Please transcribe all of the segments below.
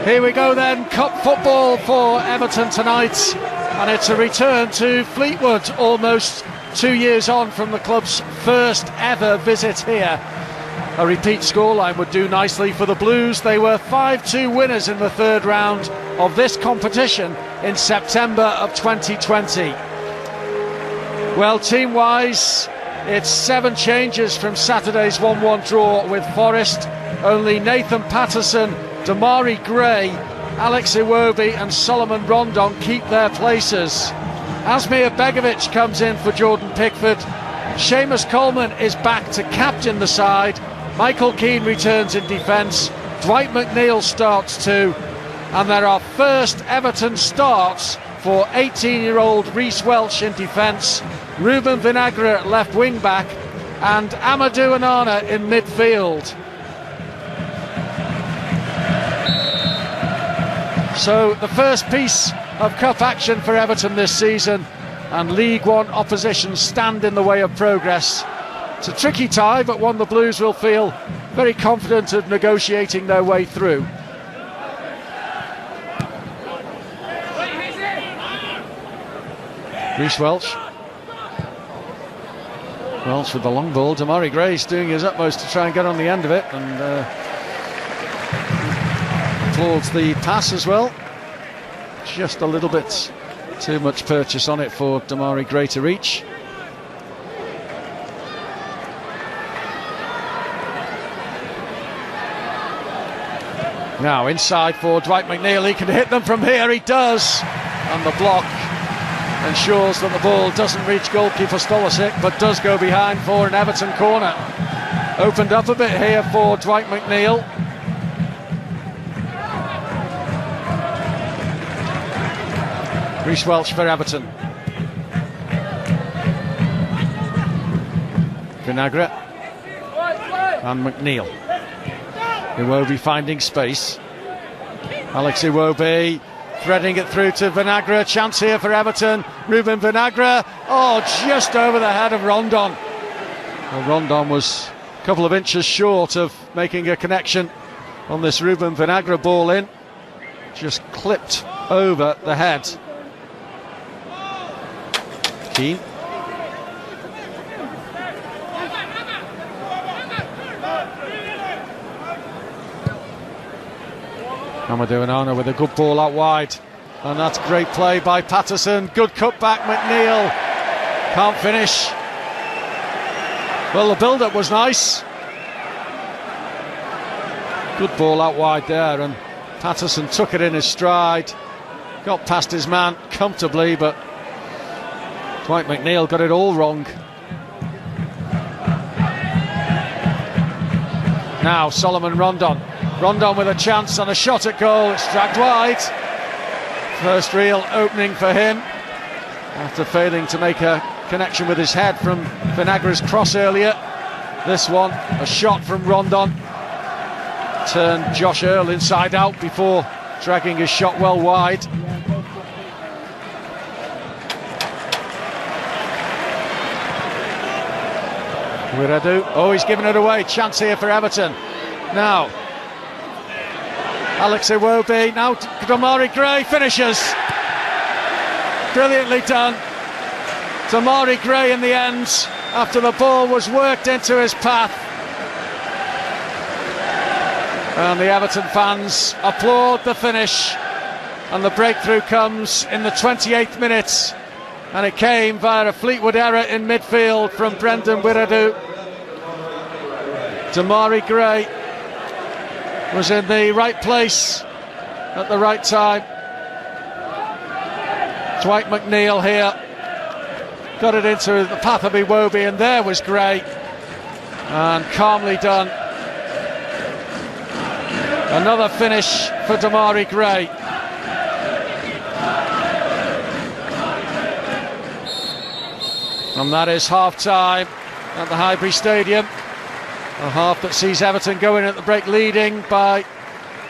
Here we go then, cup football for Everton tonight, and it's a return to Fleetwood, almost 2 years on from the club's first ever visit here. A repeat scoreline would do nicely for the Blues. They were 5-2 winners in the third round of this competition in September of 2020. Well, team-wise, it's 7 changes from Saturday's 1-1 draw with Forest. Only Nathan Patterson, Damari Gray, Alex Iwobi and Solomon Rondon keep their places. Asmir Begovic comes in for Jordan Pickford. Seamus Coleman is back to captain the side. Michael Keane returns in defence. Dwight McNeil starts too. And there are first Everton starts for 18-year-old Reece Welch in defence, Ruben Vinagre at left wing-back and Amadou Onana in midfield. So the first piece of cup action for Everton this season, and League One opposition stand in the way of progress. It's a tricky tie, but one the Blues will feel very confident of negotiating their way through. Reece Welch. Welch with the long ball. Damari Gray's doing his utmost to try and get on the end of it, and applauds the pass as well. Just a little bit too much purchase on it for Damari Gray to reach. Now inside for Dwight McNeil. He can hit them from here. He does, and the block ensures that the ball doesn't reach goalkeeper Stolisic, but does go behind for an Everton corner. Opened up a bit here for Dwight McNeil. Reece Welch for Everton. Vinagre and McNeil. Iwobi finding space. Alex Iwobi threading it through to Vinagre. Chance here for Everton. Ruben Vinagre. Oh, just over the head of Rondon. Well, Rondon was a couple of inches short of making a connection on this Ruben Vinagre ball in. Just clipped over the head. Keane. Amadou Onana with a good ball out wide, and that's great play by Patterson. Good cutback, McNeil can't finish. Well, the build-up was nice. Good ball out wide there, and Patterson took it in his stride, got past his man comfortably, but Dwight McNeil got it all wrong. Now Solomon Rondon. Rondon with a chance and a shot at goal. It's dragged wide. First real opening for him after failing to make a connection with his head from Vinagre's cross earlier. This one, a shot from Rondon. Turned Josh Earl inside out before dragging his shot well wide. Wiradu. Oh, he's given it away. Chance here for Everton. Now Alex Iwobi. Now Damari Gray finishes. Brilliantly done. Damari Gray in the end, after the ball was worked into his path. And the Everton fans applaud the finish. And the breakthrough comes in the 28th minute. And it came via a Fleetwood error in midfield from Brendan Wiradu. Damari Gray was in the right place at the right time. Dwight McNeil here got it into the path of Iwobi, and there was Gray, and calmly done. Another finish for Damari Gray. And that is half-time at the Highbury Stadium. A half that sees Everton going at the break, leading by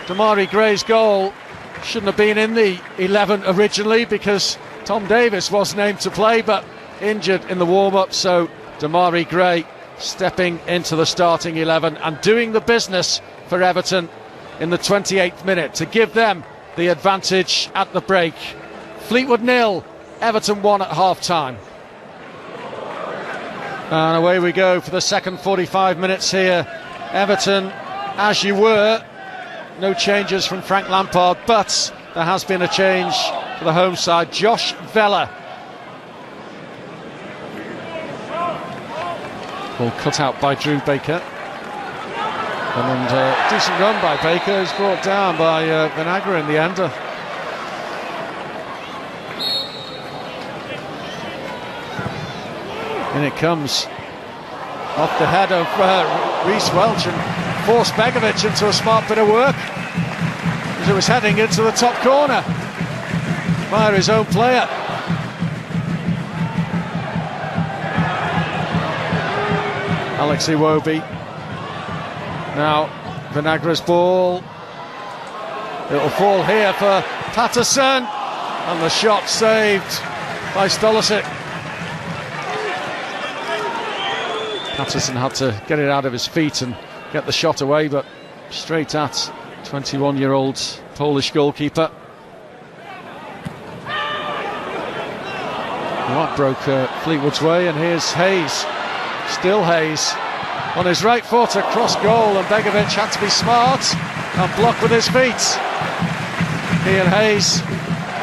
Damari Gray's goal. Shouldn't have been in the 11 originally because Tom Davis was named to play, but injured in the warm-up. So Damari Gray stepping into the starting 11 and doing the business for Everton in the 28th minute to give them the advantage at the break. Fleetwood 0, Everton 1 at half-time. And away we go for the second 45 minutes here. Everton, as you were, no changes from Frank Lampard, but there has been a change for the home side. Josh Vela. Ball cut out by Drew Baker. And decent run by Baker, who's brought down by Vinagre in the end. In it comes off the head of Reece Welch and forced Begovic into a smart bit of work as it was heading into the top corner via his own player. Alex Iwobi. Now Vinagre's ball. It'll fall here for Patterson, and the shot saved by Stolisic. Patterson had to get it out of his feet and get the shot away, but straight at 21-year-old Polish goalkeeper. That broke Fleetwood's way, and here's Hayes. Still Hayes on his right foot across goal, and Begovic had to be smart and block with his feet. Ian Hayes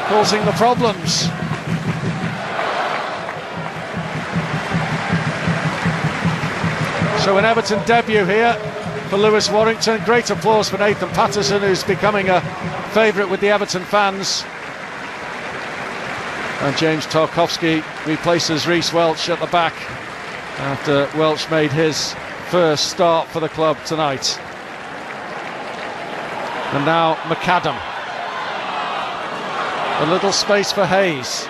causing the problems. So an Everton debut here for Lewis Warrington. Great applause for Nathan Patterson, who's becoming a favourite with the Everton fans. And James Tarkowski replaces Reece Welch at the back after Welch made his first start for the club tonight. And now McAdam. A little space for Hayes.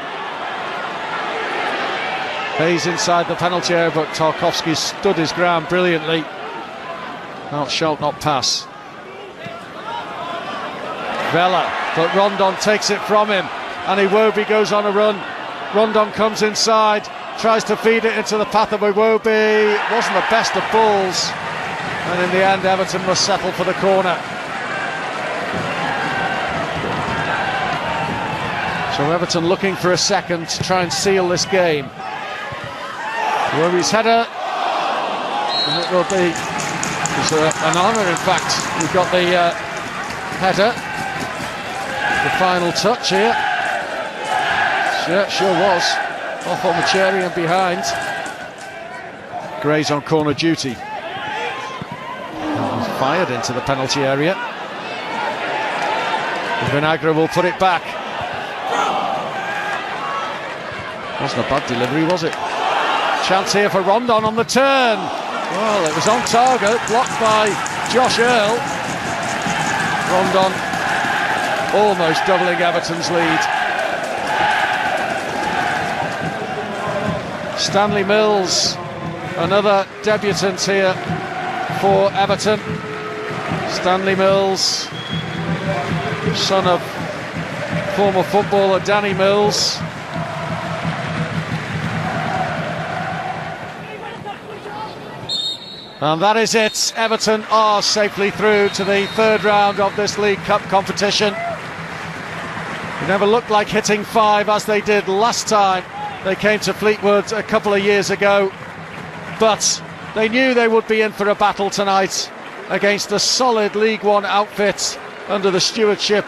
Hayes inside the penalty area, but Tarkowski stood his ground brilliantly. Thou shalt not pass. Vela, but Rondon takes it from him, and Iwobi goes on a run. Rondon comes inside, tries to feed it into the path of Iwobi. It wasn't the best of balls, and in the end Everton must settle for the corner. So Everton looking for a second to try and seal this game. Iwobi's header, and it will be an honour, in fact. We've got the header, the final touch here. Sure was. Off on the cherry and behind. Gray's on corner duty. He's fired into the penalty area. Vinagre will put it back. Wasn't a bad delivery, was it? Chance here for Rondon on the turn. Well, it was on target, blocked by Josh Earl. Rondon almost doubling Everton's lead. Stanley Mills, another debutant here for Everton. Stanley Mills, son of former footballer Danny Mills. And that is it. Everton are safely through to the third round of this League Cup competition. It never looked like hitting 5 as they did last time they came to Fleetwood a couple of years ago, but they knew they would be in for a battle tonight against a solid League One outfit under the stewardship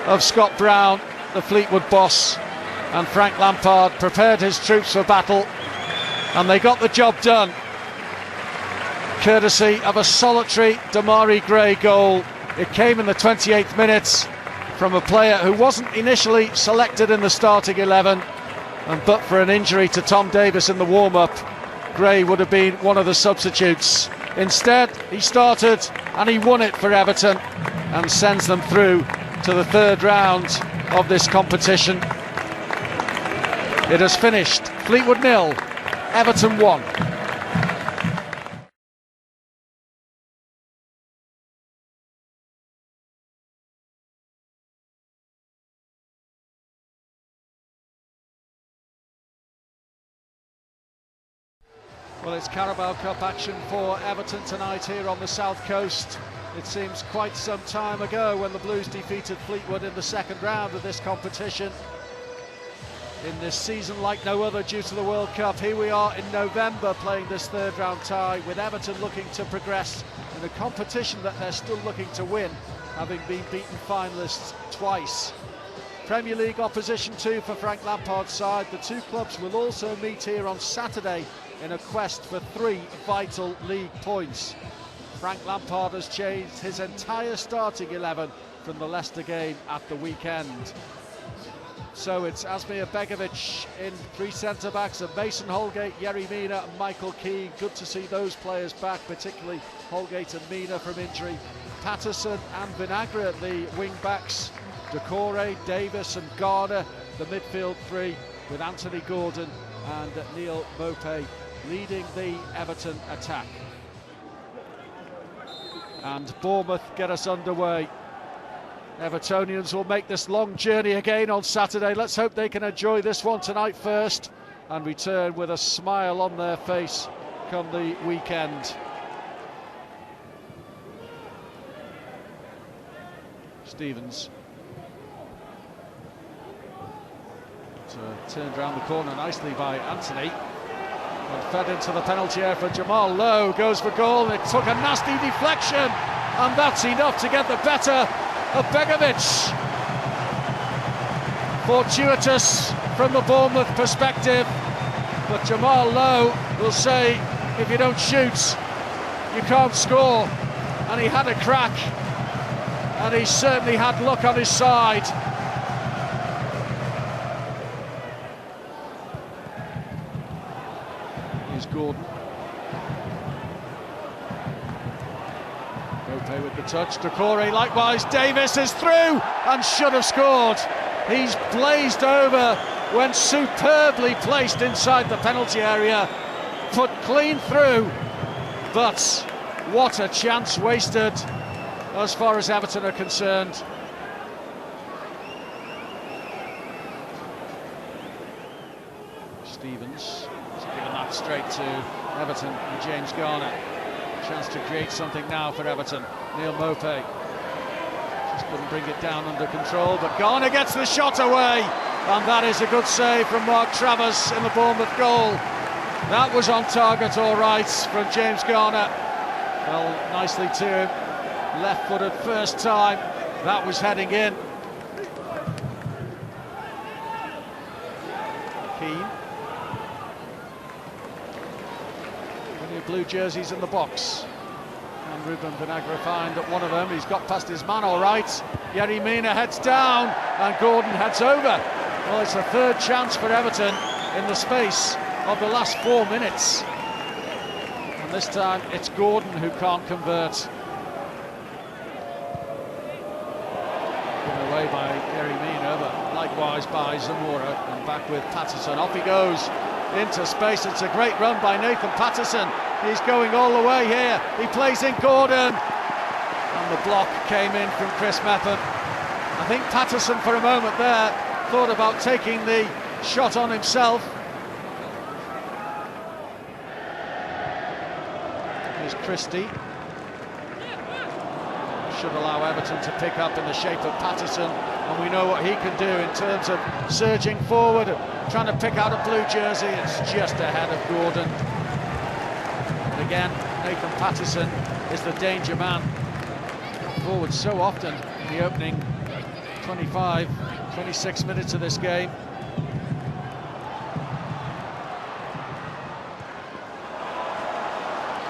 of Scott Brown, the Fleetwood boss, and Frank Lampard prepared his troops for battle, and they got the job done, courtesy of a solitary Damari Gray goal. It came in the 28th minute from a player who wasn't initially selected in the starting 11, and but for an injury to Tom Davis in the warm-up, Gray would have been one of the substitutes. Instead, he started and he won it for Everton and sends them through to the third round of this competition. It has finished Fleetwood 0, Everton 1. Well, it's Carabao Cup action for Everton tonight here on the south coast. It seems quite some time ago when the Blues defeated Fleetwood in the second round of this competition. In this season like no other due to the World Cup, here we are in November playing this third round tie with Everton looking to progress in a competition that they're still looking to win, having been beaten finalists twice. Premier League opposition too for Frank Lampard's side. The two clubs will also meet here on Saturday in a quest for 3 vital league points. Frank Lampard has changed his entire starting 11 from the Leicester game at the weekend. So it's Asmir Begovic in 3 centre-backs of Mason Holgate, Yerry Mina and Michael Keane. Good to see those players back, particularly Holgate and Mina from injury. Patterson and Vinagre at the wing-backs. Decore, Davis and Garner, the midfield 3, with Anthony Gordon and Neil Maupay leading the Everton attack. And Bournemouth get us underway. Evertonians will make this long journey again on Saturday. Let's hope they can enjoy this one tonight first and return with a smile on their face come the weekend. Stevens turned round the corner nicely by Anthony and fed into the penalty area for Jamal Lowe. Goes for goal and it took a nasty deflection, and that's enough to get the better of Begovic. Fortuitous from the Bournemouth perspective, but Jamal Lowe will say if you don't shoot you can't score, and he had a crack and he certainly had luck on his side. Here's Gordon. Maupay with the touch, Decore likewise, Davis is through and should have scored. He's blazed over when superbly placed inside the penalty area, put clean through, but what a chance wasted as far as Everton are concerned. Stevens has given that straight to Everton and James Garner. Chance to create something now for Everton. Neil Maupay just couldn't bring it down under control, but Garner gets the shot away, and that is a good save from Mark Travers in the Bournemouth goal. That was on target all right from James Garner. Well, nicely to him, left-footed first time, that was heading in. Keane. Plenty of blue jerseys in the box, and Ruben Vinagre fined at one of them. He's got past his man all right. Yerry Mina heads down and Gordon heads over. Well, it's a third chance for Everton in the space of the last 4 minutes, and this time it's Gordon who can't convert. Given away by Yerry Mina, but likewise by Zamora, and back with Patterson. Off he goes into space. It's a great run by Nathan Patterson. He's going all the way here. He plays in Gordon, and the block came in from Chris Mepham. I think Patterson for a moment there thought about taking the shot on himself. Here's Christie. Should allow Everton to pick up in the shape of Patterson, and we know what he can do in terms of surging forward, trying to pick out a blue jersey. It's just ahead of Gordon. And again, Nathan Patterson is the danger man. Forward so often in the opening 26 minutes of this game.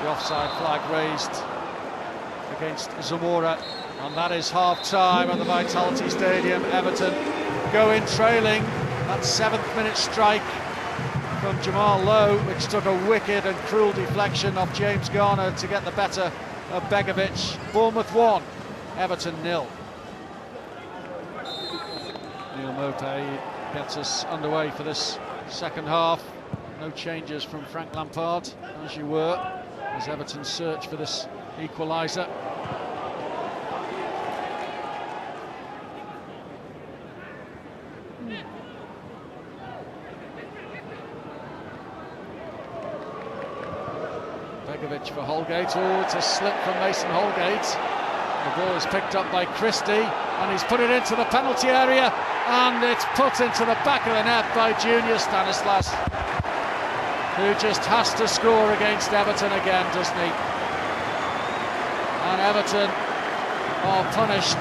The offside flag raised against Zamora, and that is half-time at the Vitality Stadium. Everton go in trailing. That 7th minute strike from Jamal Lowe, which took a wicked and cruel deflection off James Garner to get the better of Begovic. Bournemouth 1, Everton 0. Neil Maupay gets us underway for this second half. No changes from Frank Lampard, as you were, as Everton search for this equaliser. Begovic for Holgate. Oh, it's a slip from Mason Holgate. The ball is picked up by Christie, and he's put it into the penalty area, and it's put into the back of the net by Junior Stanislas, who just has to score against Everton again, doesn't he? And Everton are punished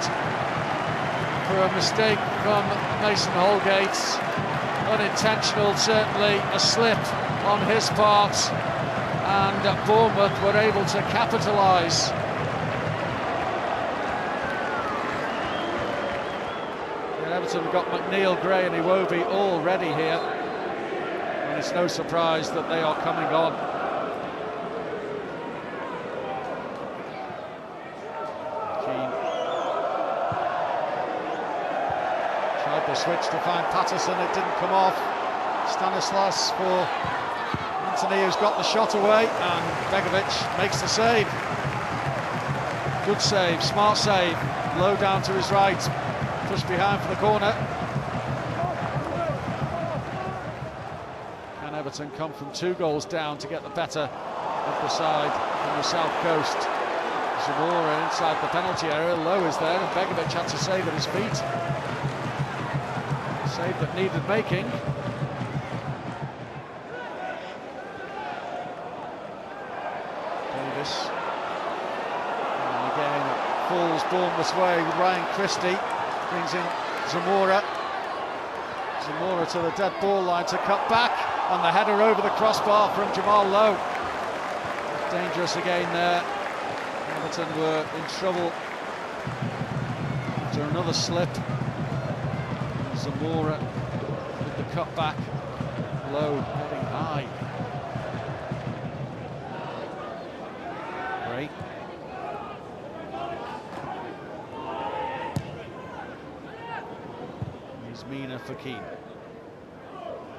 for a mistake from Mason Holgate. Unintentional, certainly, a slip on his part, and Bournemouth were able to capitalise. Everton have got McNeil, Gray and Iwobi all ready here, and it's no surprise that they are coming on. Keane tried the switch to find Patterson, it didn't come off. Stanislas for Anthony, who's got the shot away, and Begovic makes the save. Good save, smart save, low down to his right. Pushed behind for the corner. Can Everton come from 2 goals down to get the better of the side from the south coast? Zamora inside the penalty area, Low is there, and Begovic had to save at his feet. Save that needed making. Davis. And again it falls Bournemouth's way with Ryan Christie. Brings in Zamora. Zamora to the dead ball line to cut back, and the header over the crossbar from Jamal Lowe. Dangerous again there. Everton were in trouble after another slip. Zamora with the cut back. Lowe heading high. Great. Mina for Keane.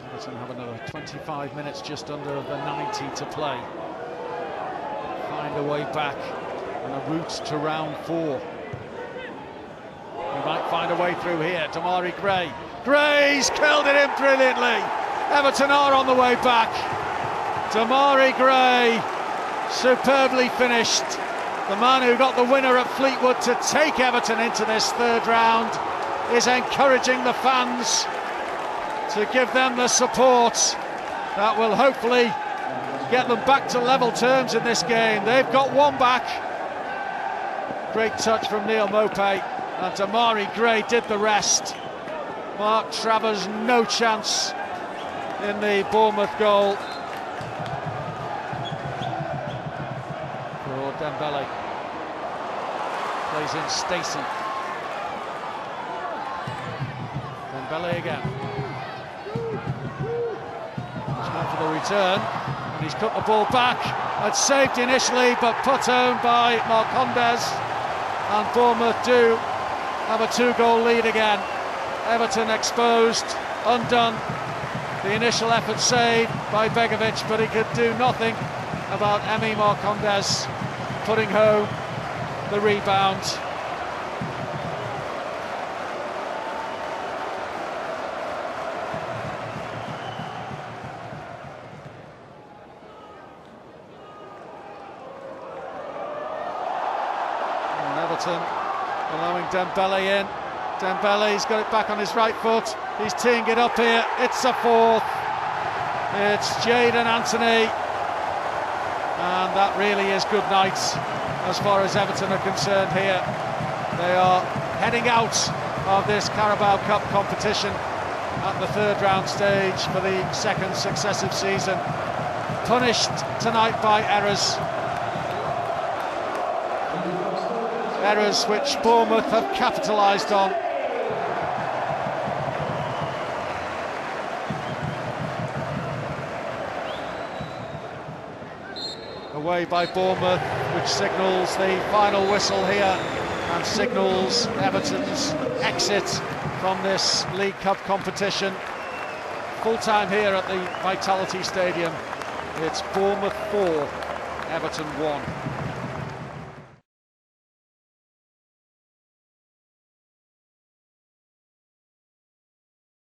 Everton have another 25 minutes, just under the 90 to play. Find a way back and a route to round 4. We might find a way through here. Damari Gray. Gray's curled it in brilliantly. Everton are on the way back. Damari Gray, superbly finished. The man who got the winner at Fleetwood to take Everton into this 3rd round is encouraging the fans to give them the support that will hopefully get them back to level terms in this game. They've got one back. Great touch from Neil Mopay, and Damari Gray did the rest. Mark Travers no chance in the Bournemouth goal. For Dembele. Plays in Stacey. Dembele again. He's gone for the return, and he's cut the ball back. It's saved initially, but put home by Marcondes, and Bournemouth do have a 2-goal lead again. Everton exposed, undone. The initial effort saved by Begovic, but he could do nothing about Emi Marcondes putting home the rebound. Allowing Dembele in. Dembele's got it back on his right foot. He's teeing it up here. It's a 4th. It's Jadon Anthony, and that really is good night as far as Everton are concerned here. They are heading out of this Carabao Cup competition at the 3rd round stage for the 2nd successive season. Punished tonight by errors. Errors which Bournemouth have capitalised on. Away by Bournemouth, which signals the final whistle here and signals Everton's exit from this League Cup competition. Full time here at the Vitality Stadium. It's Bournemouth 4, Everton 1.